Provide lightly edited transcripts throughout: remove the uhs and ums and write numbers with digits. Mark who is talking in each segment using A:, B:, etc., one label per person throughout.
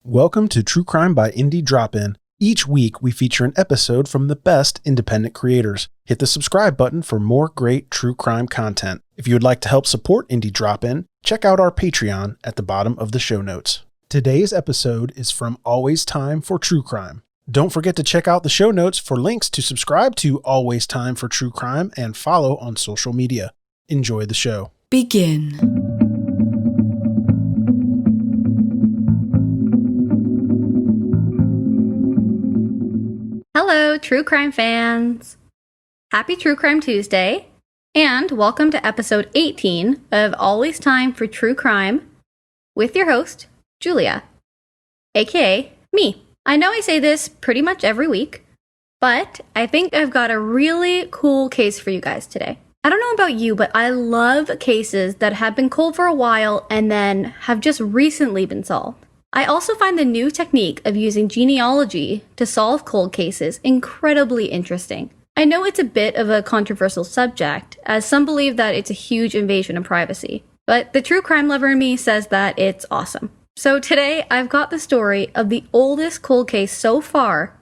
A: Welcome to True Crime by Indie Drop-In. Each week, we feature an episode from the best independent creators. Hit the subscribe button for more great true crime content. If you would like to help support Indie Drop-In, check out our Patreon at the bottom of the show notes. Today's episode is from Always Time for True Crime. Don't forget to check out the show notes for links to subscribe to Always Time for True Crime and follow on social media. Enjoy the show.
B: Begin.
C: Hello, true crime fans! Happy True Crime Tuesday, and welcome to episode 18 of Always Time for True Crime with your host, Julia, aka me. I know I say this pretty much every week, but I think I've got a really cool case for you guys today. I don't know about you, but I love cases that have been cold for a while and then have just recently been solved. I also find the new technique of using genealogy to solve cold cases incredibly interesting. I know it's a bit of a controversial subject, as some believe that it's a huge invasion of privacy, but the true crime lover in me says that it's awesome. So today, I've got the story of the oldest cold case so far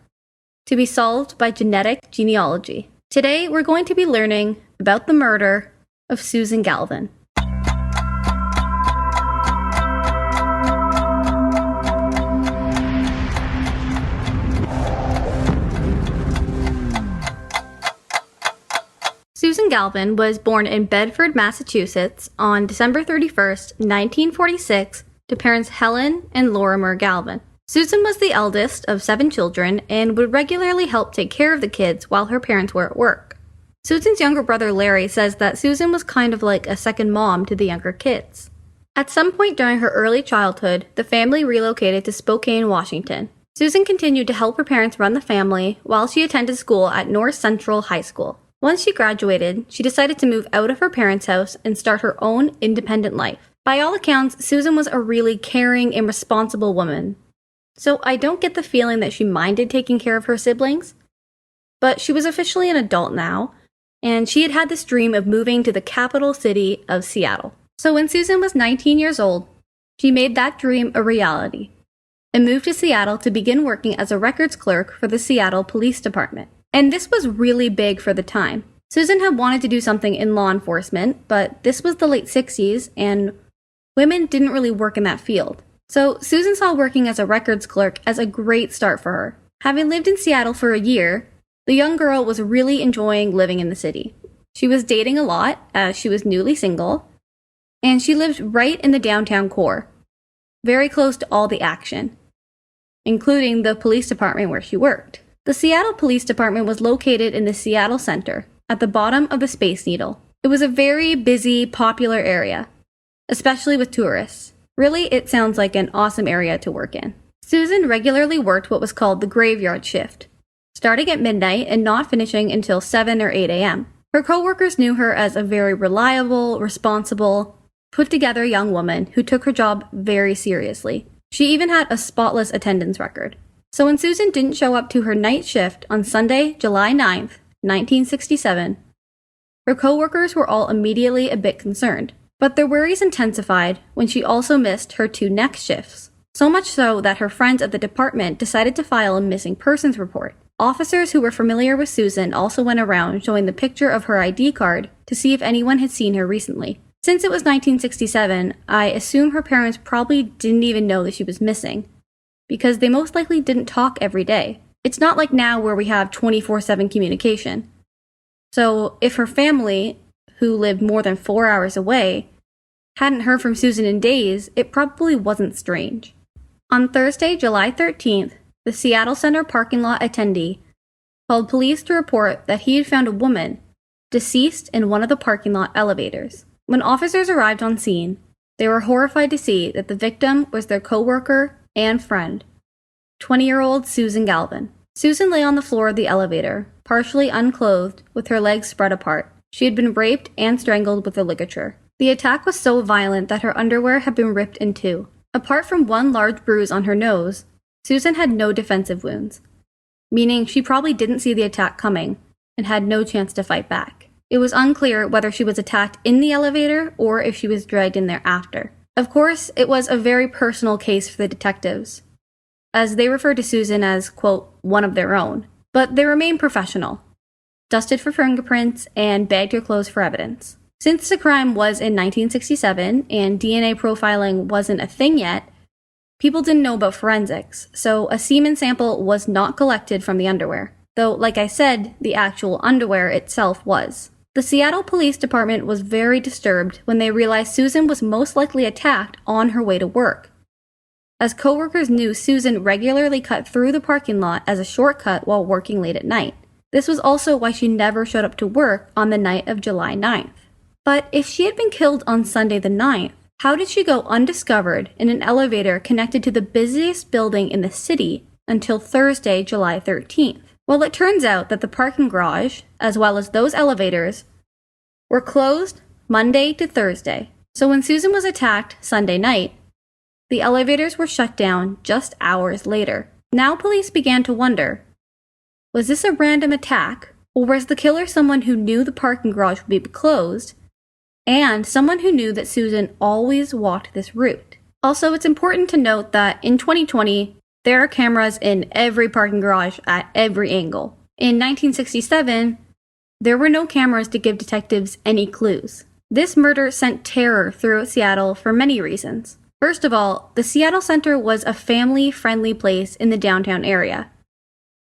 C: to be solved by genetic genealogy. Today, we're going to be learning about the murder of Susan Galvin. Susan Galvin was born in Bedford, Massachusetts on December 31st, 1946, to parents Helen and Lorimer Galvin. Susan was the eldest of 7 children and would regularly help take care of the kids while her parents were at work. Susan's younger brother Larry says that Susan was kind of like a second mom to the younger kids. At some point during her early childhood, the family relocated to Spokane, Washington. Susan continued to help her parents run the family while she attended school at North Central High School. Once she graduated, she decided to move out of her parents' house and start her own independent life. By all accounts, Susan was a really caring and responsible woman. So I don't get the feeling that she minded taking care of her siblings. But she was officially an adult now, and she had had this dream of moving to the capital city of Seattle. So when Susan was 19 years old, she made that dream a reality and moved to Seattle to begin working as a records clerk for the Seattle Police Department. And this was really big for the time. Susan had wanted to do something in law enforcement, but this was the late 60s, and women didn't really work in that field. So Susan saw working as a records clerk as a great start for her. Having lived in Seattle for a year, the young girl was really enjoying living in the city. She was dating a lot, as she was newly single, and she lived right in the downtown core, very close to all the action, including the police department where she worked. The Seattle Police Department was located in the Seattle Center, at the bottom of the Space Needle. It was a very busy, popular area, especially with tourists. Really, it sounds like an awesome area to work in. Susan regularly worked what was called the graveyard shift, starting at midnight and not finishing until 7 or 8 a.m. Her coworkers knew her as a very reliable, responsible, put-together young woman who took her job very seriously. She even had a spotless attendance record. So when Susan didn't show up to her night shift on Sunday, July 9th, 1967, her coworkers were all immediately a bit concerned. But their worries intensified when she also missed her 2 next shifts. So much so that her friends at the department decided to file a missing persons report. Officers who were familiar with Susan also went around showing the picture of her ID card to see if anyone had seen her recently. Since it was 1967, I assume her parents probably didn't even know that she was missing, because they most likely didn't talk every day. It's not like now where we have 24/7 communication. So if her family, who lived more than 4 hours away, hadn't heard from Susan in days, it probably wasn't strange. On Thursday, July 13th, the Seattle Center parking lot attendee called police to report that he had found a woman deceased in one of the parking lot elevators. When officers arrived on scene, they were horrified to see that the victim was their coworker and friend, 20-year-old Susan Galvin. Susan lay on the floor of the elevator, partially unclothed, with her legs spread apart. She had been raped and strangled with a ligature. The attack was so violent that her underwear had been ripped in 2. Apart from one large bruise on her nose, Susan had no defensive wounds, meaning she probably didn't see the attack coming and had no chance to fight back. It was unclear whether she was attacked in the elevator or if she was dragged in there after. Of course, it was a very personal case for the detectives, as they referred to Susan as, quote, one of their own. But they remained professional, dusted for fingerprints, and bagged her clothes for evidence. Since the crime was in 1967 and DNA profiling wasn't a thing yet, people didn't know about forensics, so a semen sample was not collected from the underwear. Though, like I said, the actual underwear itself was. The Seattle Police Department was very disturbed when they realized Susan was most likely attacked on her way to work, as coworkers knew Susan regularly cut through the parking lot as a shortcut while working late at night. This was also why she never showed up to work on the night of July 9th. But if she had been killed on Sunday the 9th, how did she go undiscovered in an elevator connected to the busiest building in the city until Thursday, July 13th? Well, it turns out that the parking garage, as well as those elevators, were closed Monday to Thursday. So when Susan was attacked Sunday night, the elevators were shut down just hours later. Now police began to wonder, was this a random attack, or was the killer someone who knew the parking garage would be closed, and someone who knew that Susan always walked this route? Also, it's important to note that in 2020, there are cameras in every parking garage at every angle. In 1967, there were no cameras to give detectives any clues. This murder sent terror throughout Seattle for many reasons. First of all, the Seattle Center was a family-friendly place in the downtown area.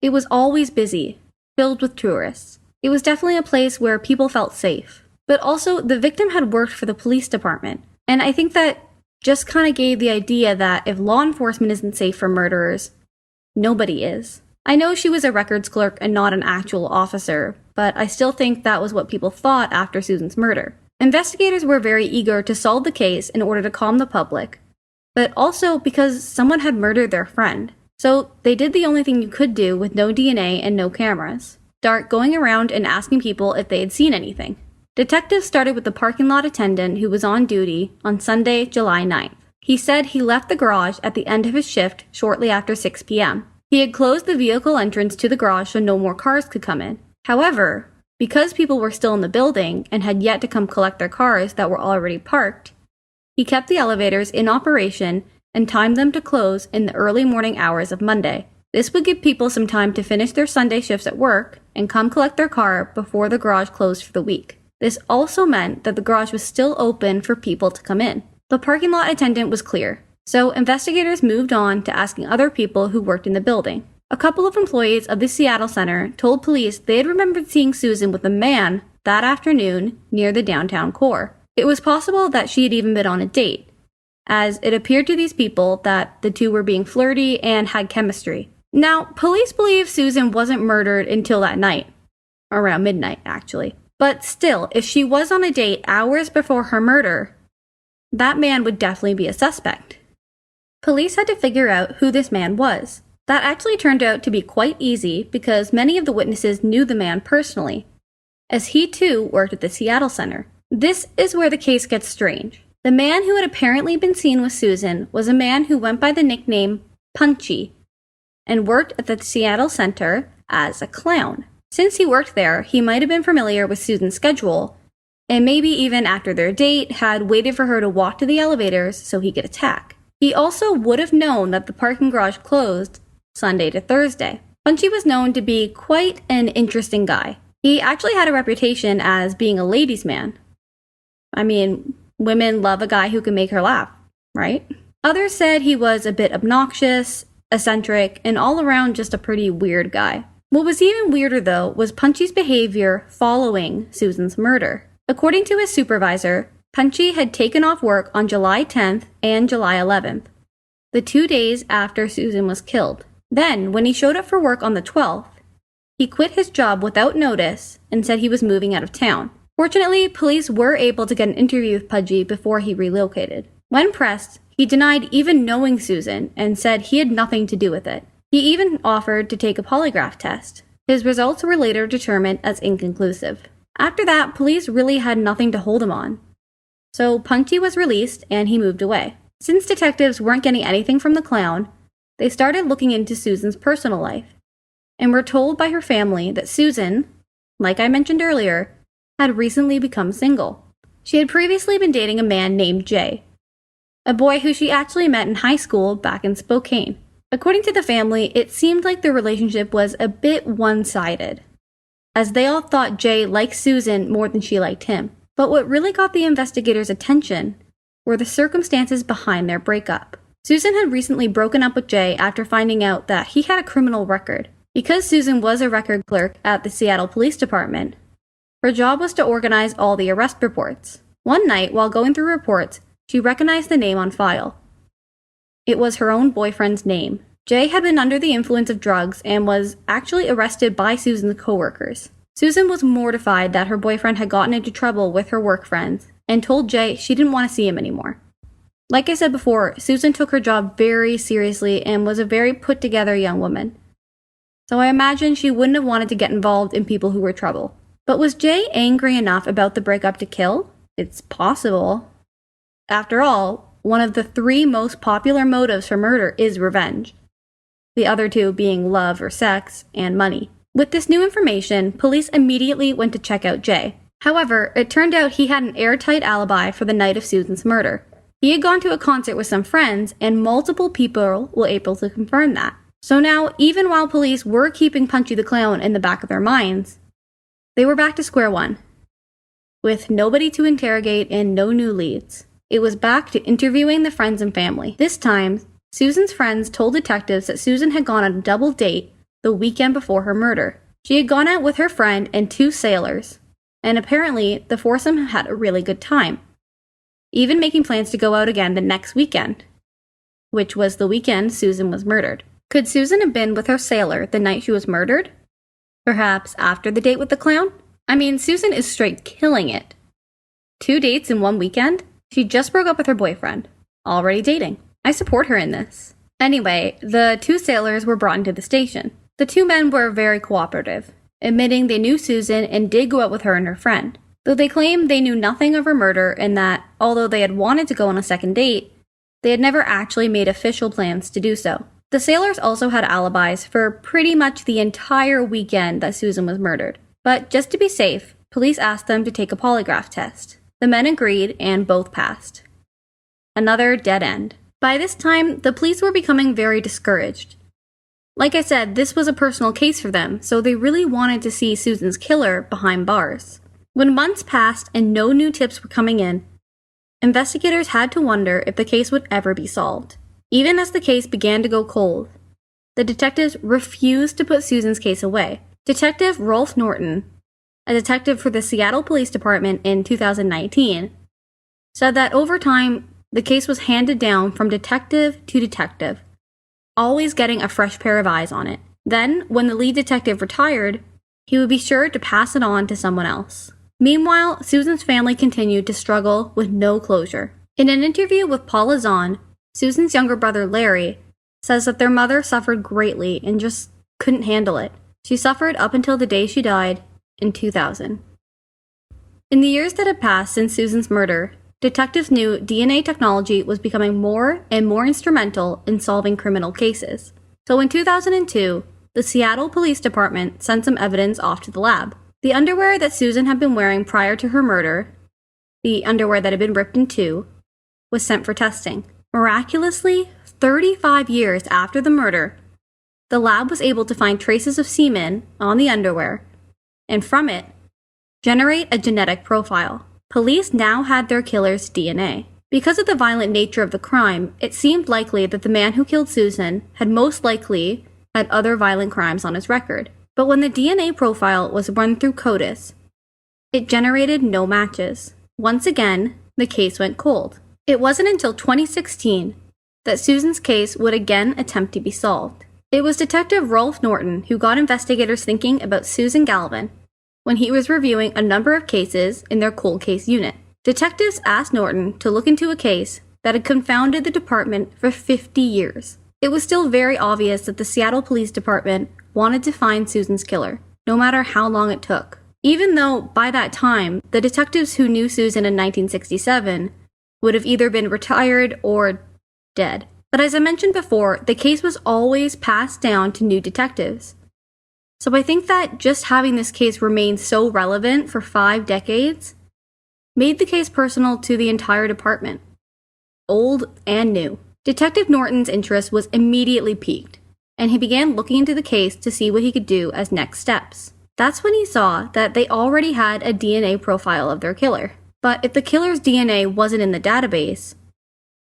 C: It was always busy, filled with tourists. It was definitely a place where people felt safe. But also, the victim had worked for the police department, and I think that just kind of gave the idea that if law enforcement isn't safe for murderers, nobody is. I know she was a records clerk and not an actual officer, but I still think that was what people thought after Susan's murder. Investigators were very eager to solve the case in order to calm the public, but also because someone had murdered their friend. So they did the only thing you could do with no DNA and no cameras: start going around and asking people if they had seen anything. Detectives started with the parking lot attendant who was on duty on Sunday, July 9th. He said he left the garage at the end of his shift shortly after 6 p.m. He had closed the vehicle entrance to the garage so no more cars could come in. However, because people were still in the building and had yet to come collect their cars that were already parked, he kept the elevators in operation and timed them to close in the early morning hours of Monday. This would give people some time to finish their Sunday shifts at work and come collect their car before the garage closed for the week. This also meant that the garage was still open for people to come in. The parking lot attendant was clear, so investigators moved on to asking other people who worked in the building. A couple of employees of the Seattle Center told police they had remembered seeing Susan with a man that afternoon near the downtown core. It was possible that she had even been on a date, as it appeared to these people that the two were being flirty and had chemistry. Now, police believe Susan wasn't murdered until that night. Around midnight, actually. But still, if she was on a date hours before her murder, that man would definitely be a suspect. Police had to figure out who this man was. That actually turned out to be quite easy because many of the witnesses knew the man personally, as he too worked at the Seattle Center. This is where the case gets strange. The man who had apparently been seen with Susan was a man who went by the nickname Punchy and worked at the Seattle Center as a clown. Since he worked there, he might have been familiar with Susan's schedule, and maybe even after their date had waited for her to walk to the elevators so he could attack. He also would have known that the parking garage closed Sunday to Thursday. Punchy was known to be quite an interesting guy. He actually had a reputation as being a ladies' man. I mean, women love a guy who can make her laugh, right? Others said he was a bit obnoxious, eccentric, and all around just a pretty weird guy. What was even weirder, though, was Punchy's behavior following Susan's murder. According to his supervisor, Punchy had taken off work on July 10th and July 11th, the 2 days after Susan was killed. Then, when he showed up for work on the 12th, he quit his job without notice and said he was moving out of town. Fortunately, police were able to get an interview with Punchy before he relocated. When pressed, he denied even knowing Susan and said he had nothing to do with it. He even offered to take a polygraph test. His results were later determined as inconclusive. After that, police really had nothing to hold him on. So Punchy was released and he moved away. Since detectives weren't getting anything from the clown, they started looking into Susan's personal life, and were told by her family that Susan, like I mentioned earlier, had recently become single. She had previously been dating a man named Jay, a boy who she actually met in high school back in Spokane. According to the family, it seemed like the relationship was a bit one-sided, as they all thought Jay liked Susan more than she liked him. But what really got the investigators' attention were the circumstances behind their breakup. Susan had recently broken up with Jay after finding out that he had a criminal record. Because Susan was a record clerk at the Seattle Police Department, her job was to organize all the arrest reports. One night, while going through reports, she recognized the name on file. It was her own boyfriend's name. Jay had been under the influence of drugs and was actually arrested by Susan's coworkers. Susan was mortified that her boyfriend had gotten into trouble with her work friends and told Jay she didn't want to see him anymore. Like I said before, Susan took her job very seriously and was a very put-together young woman. So I imagine she wouldn't have wanted to get involved in people who were trouble. But was Jay angry enough about the breakup to kill? It's possible. After all, one of the 3 most popular motives for murder is revenge. The other 2 being love or sex and money. With this new information, police immediately went to check out Jay. However, it turned out he had an airtight alibi for the night of Susan's murder. He had gone to a concert with some friends, and multiple people were able to confirm that. So now, even while police were keeping Punchy the Clown in the back of their minds, they were back to square one, with nobody to interrogate and no new leads. It was back to interviewing the friends and family. This time, Susan's friends told detectives that Susan had gone on a double date the weekend before her murder. She had gone out with her friend and 2 sailors, and apparently the foursome had a really good time, even making plans to go out again the next weekend, which was the weekend Susan was murdered. Could Susan have been with her sailor the night she was murdered? Perhaps after the date with the clown? I mean, Susan is straight killing it. 2 dates in 1 weekend? She just broke up with her boyfriend. Already dating. I support her in this. Anyway, the 2 sailors were brought into the station. The 2 men were very cooperative, admitting they knew Susan and did go out with her and her friend, though they claimed they knew nothing of her murder and that, although they had wanted to go on a second date, they had never actually made official plans to do so. The sailors also had alibis for pretty much the entire weekend that Susan was murdered. But just to be safe, police asked them to take a polygraph test. The men agreed and both passed. Another dead end. By this time, the police were becoming very discouraged. Like I said, this was a personal case for them, so they really wanted to see Susan's killer behind bars. When months passed and no new tips were coming in, investigators had to wonder if the case would ever be solved. Even as the case began to go cold, the detectives refused to put Susan's case away. Detective Rolf Norton, a detective for the Seattle Police Department in 2019, said that over time, the case was handed down from detective to detective, always getting a fresh pair of eyes on it. Then, when the lead detective retired, he would be sure to pass it on to someone else. Meanwhile, Susan's family continued to struggle with no closure. In an interview with Paula Zahn, Susan's younger brother Larry says that their mother suffered greatly and just couldn't handle it. She suffered up until the day she died in 2000. In the years that had passed since Susan's murder, detectives knew DNA technology was becoming more and more instrumental in solving criminal cases. So in 2002, the Seattle Police Department sent some evidence off to the lab. The underwear that Susan had been wearing prior to her murder, the underwear that had been ripped in 2, was sent for testing. Miraculously, 35 years after the murder, the lab was able to find traces of semen on the underwear, and from it, generate a genetic profile. Police now had their killer's DNA. Because of the violent nature of the crime, it seemed likely that the man who killed Susan had most likely had other violent crimes on his record. But when the DNA profile was run through CODIS, it generated no matches. Once again, the case went cold. It wasn't until 2016 that Susan's case would again attempt to be solved. It was Detective Rolf Norton who got investigators thinking about Susan Galvin when he was reviewing a number of cases in their cold case unit. Detectives asked Norton to look into a case that had confounded the department for 50 years. It was still very obvious that the Seattle Police Department wanted to find Susan's killer, no matter how long it took. Even though, by that time, the detectives who knew Susan in 1967 would have either been retired or dead. But as I mentioned before, the case was always passed down to new detectives. So I think that just having this case remain so relevant for 5 decades made the case personal to the entire department, old and new. Detective Norton's interest was immediately piqued, and he began looking into the case to see what he could do as next steps. That's when he saw that they already had a DNA profile of their killer. But if the killer's DNA wasn't in the database,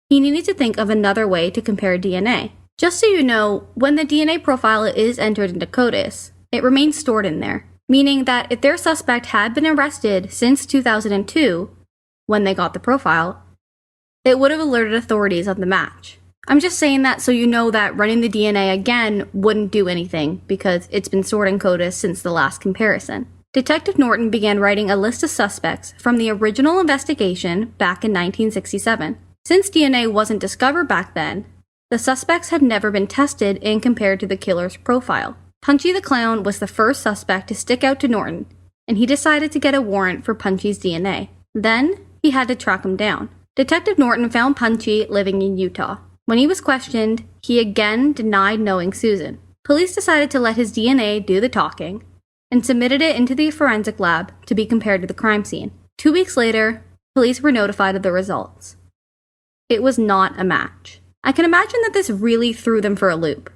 C: he needed to think of another way to compare DNA. Just so you know, when the DNA profile is entered into CODIS, it remains stored in there, meaning that if their suspect had been arrested since 2002, when they got the profile, it would have alerted authorities of the match. I'm just saying that so you know that running the DNA again wouldn't do anything because it's been stored in CODIS since the last comparison. Detective Norton began writing a list of suspects from the original investigation back in 1967. Since DNA wasn't discovered back then, the suspects had never been tested and compared to the killer's profile. Punchy the Clown was the first suspect to stick out to Norton, and he decided to get a warrant for Punchy's DNA. Then, he had to track him down. Detective Norton found Punchy living in Utah. When he was questioned, he again denied knowing Susan. Police decided to let his DNA do the talking, and submitted it into the forensic lab to be compared to the crime scene. 2 weeks later, police were notified of the results. It was not a match. I can imagine that this really threw them for a loop.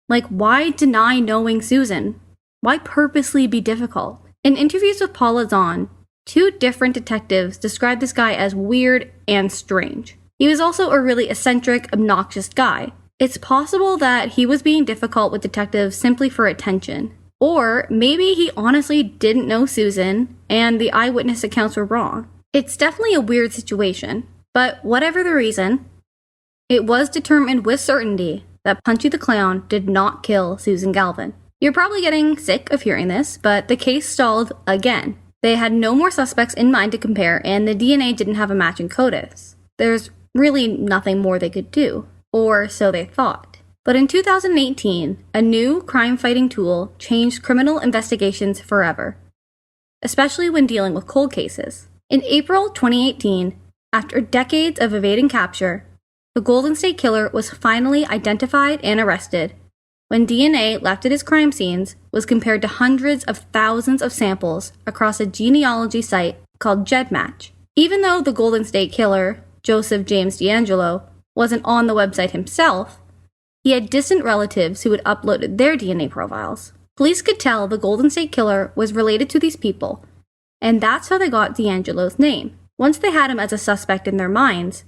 C: Like, why deny knowing Susan? Why purposely be difficult? In interviews with Paula Zahn, 2 different detectives described this guy as weird and strange. He was also a really eccentric, obnoxious guy. It's possible that he was being difficult with detectives simply for attention. Or maybe he honestly didn't know Susan, and the eyewitness accounts were wrong. It's definitely a weird situation, but whatever the reason, it was determined with certainty that Punchy the Clown did not kill Susan Galvin. You're probably getting sick of hearing this, but the case stalled again. They had no more suspects in mind to compare, and the DNA didn't have a match in CODIS. There's really nothing more they could do, or so they thought. But in 2018, a new crime-fighting tool changed criminal investigations forever, especially when dealing with cold cases. In April 2018, after decades of evading capture, the Golden State Killer was finally identified and arrested when DNA left at his crime scenes was compared to hundreds of thousands of samples across a genealogy site called GEDmatch. Even though the Golden State Killer, Joseph James D'Angelo, wasn't on the website himself, he had distant relatives who had uploaded their DNA profiles. Police could tell the Golden State Killer was related to these people, and that's how they got D'Angelo's name. Once they had him as a suspect in their minds,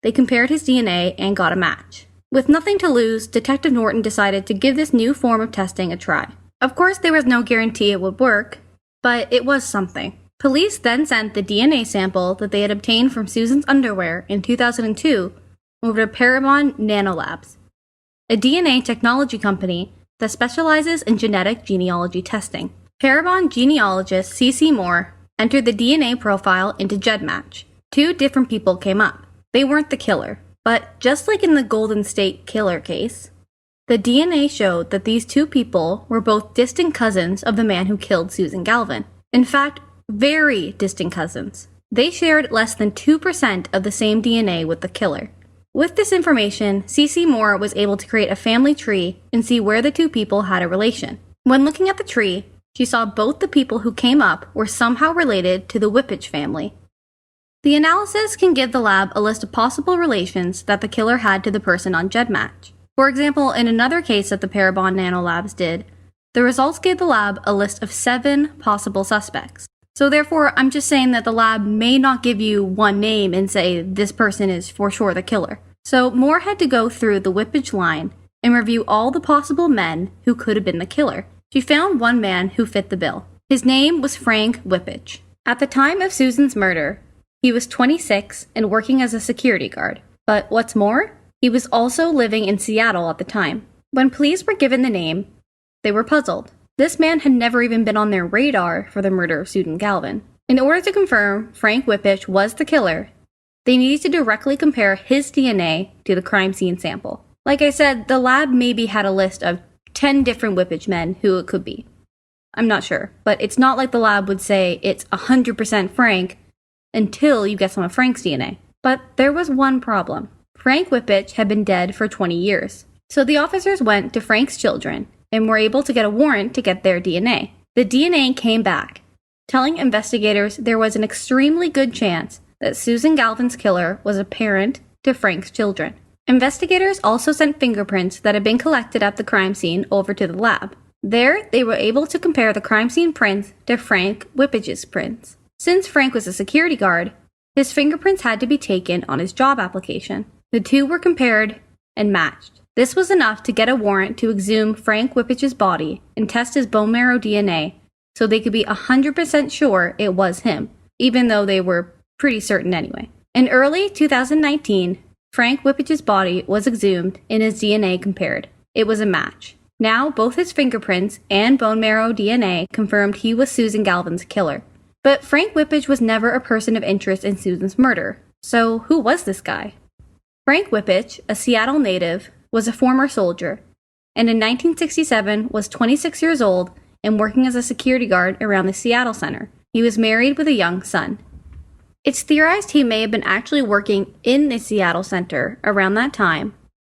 C: they compared his DNA and got a match. With nothing to lose, Detective Norton decided to give this new form of testing a try. Of course, there was no guarantee it would work, but it was something. Police then sent the DNA sample that they had obtained from Susan's underwear in 2002 over to Parabon Nanolabs, a DNA technology company that specializes in genetic genealogy testing. Parabon genealogist C.C. Moore entered the DNA profile into GEDmatch. 2 different people came up. They weren't the killer, but just like in the Golden State Killer case, the DNA showed that these 2 people were both distant cousins of the man who killed Susan Galvin. In fact, very distant cousins. They shared less than 2% of the same DNA with the killer. With this information, C.C. Moore was able to create a family tree and see where the 2 people had a relation. When looking at the tree, she saw both the people who came up were somehow related to the Whippich family. The analysis can give the lab a list of possible relations that the killer had to the person on GEDmatch. For example, in another case that the Parabon Nanolabs did, the results gave the lab a list of 7 possible suspects. So therefore, I'm just saying that the lab may not give you one name and say this person is for sure the killer. So Moore had to go through the Whippich line and review all the possible men who could have been the killer. She found one man who fit the bill. His name was Frank Whippich. At the time of Susan's murder, he was 26 and working as a security guard. But what's more, he was also living in Seattle at the time. When police were given the name, they were puzzled. This man had never even been on their radar for the murder of Susan Galvin. In order to confirm Frank Whippich was the killer, they needed to directly compare his DNA to the crime scene sample. Like I said, the lab maybe had a list of 10 different Whippich men who it could be. I'm not sure, but it's not like the lab would say it's 100% Frank until you get some of Frank's DNA. But there was one problem. Frank Whippich had been dead for 20 years. So the officers went to Frank's children and were able to get a warrant to get their DNA. The DNA came back, telling investigators there was an extremely good chance that Susan Galvin's killer was a parent to Frank's children. Investigators also sent fingerprints that had been collected at the crime scene over to the lab. There, they were able to compare the crime scene prints to Frank Whippage's prints. Since Frank was a security guard, his fingerprints had to be taken on his job application. The two were compared and matched. This was enough to get a warrant to exhume Frank Whippage's body and test his bone marrow DNA so they could be 100% sure it was him, even though they were pretty certain anyway. In early 2019, Frank Whippage's body was exhumed and his DNA compared. It was a match. Now, both his fingerprints and bone marrow DNA confirmed he was Susan Galvin's killer. But Frank Whippage was never a person of interest in Susan's murder. So who was this guy? Frank Whippage, a Seattle native, was a former soldier, and in 1967 was 26 years old and working as a security guard around the Seattle Center. He was married with a young son. It's theorized he may have been actually working in the Seattle Center around that time,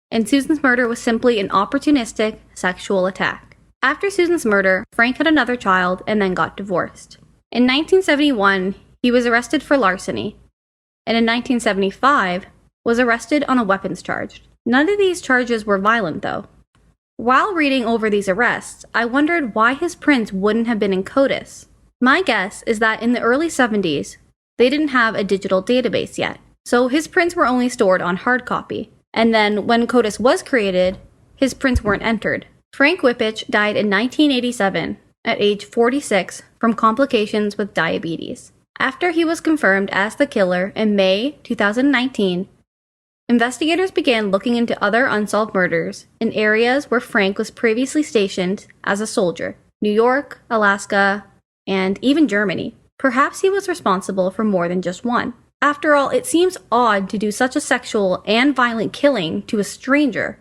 C: and Susan's murder was simply an opportunistic sexual attack. After Susan's murder, Frank had another child and then got divorced. In 1971, he was arrested for larceny, and in 1975, was arrested on a weapons charge. None of these charges were violent, though. While reading over these arrests, I wondered why his prints wouldn't have been in CODIS. My guess is that in the early 70s, they didn't have a digital database yet, so his prints were only stored on hard copy. And then when CODIS was created, his prints weren't entered. Frank Whippage died in 1987 at age 46 from complications with diabetes. After he was confirmed as the killer in May 2019, investigators began looking into other unsolved murders in areas where Frank was previously stationed as a soldier: New York, Alaska, and even Germany. Perhaps he was responsible for more than just one. After all, it seems odd to do such a sexual and violent killing to a stranger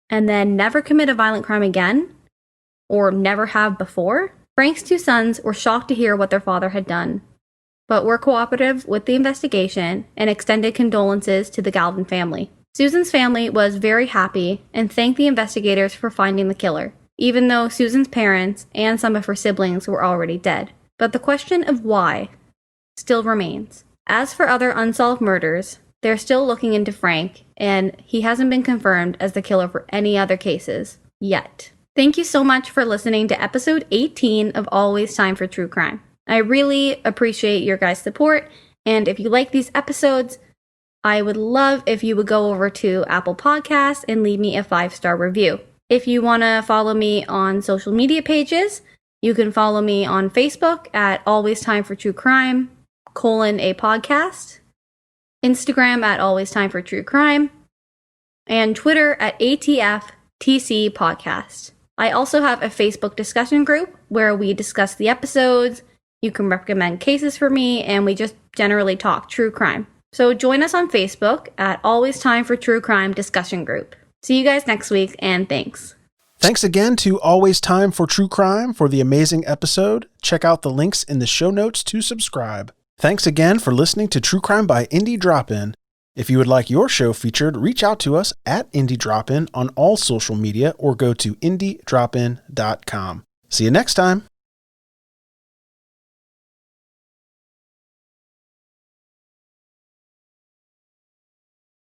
C: and then never commit a violent crime again, or never have before. Frank's two sons were shocked to hear what their father had done, but were cooperative with the investigation and extended condolences to the Galvin family. Susan's family was very happy and thanked the investigators for finding the killer, even though Susan's parents and some of her siblings were already dead. But the question of why still remains. As for other unsolved murders, they're still looking into Frank, and he hasn't been confirmed as the killer for any other cases yet. Thank you so much for listening to episode 18 of Always Time for True Crime. I really appreciate your guys' support, and if you like these episodes, I would love if you would go over to Apple Podcasts and leave me a 5-star review. If you want to follow me on social media pages, you can follow me on Facebook at Always Time for True Crime, a podcast, Instagram at Always Time for True Crime, and Twitter at ATFTC Podcast. I also have a Facebook discussion group where we discuss the episodes, you can recommend cases for me, and we just generally talk true crime. So join us on Facebook at Always Time for True Crime discussion group. See you guys next week, and thanks.
A: Thanks again to Always Time for True Crime for the amazing episode. Check out the links in the show notes to subscribe. Thanks again for listening to True Crime by Indie Drop-In. If you would like your show featured, reach out to us at Indie Drop-In on all social media or go to indiedropin.com. See you next time.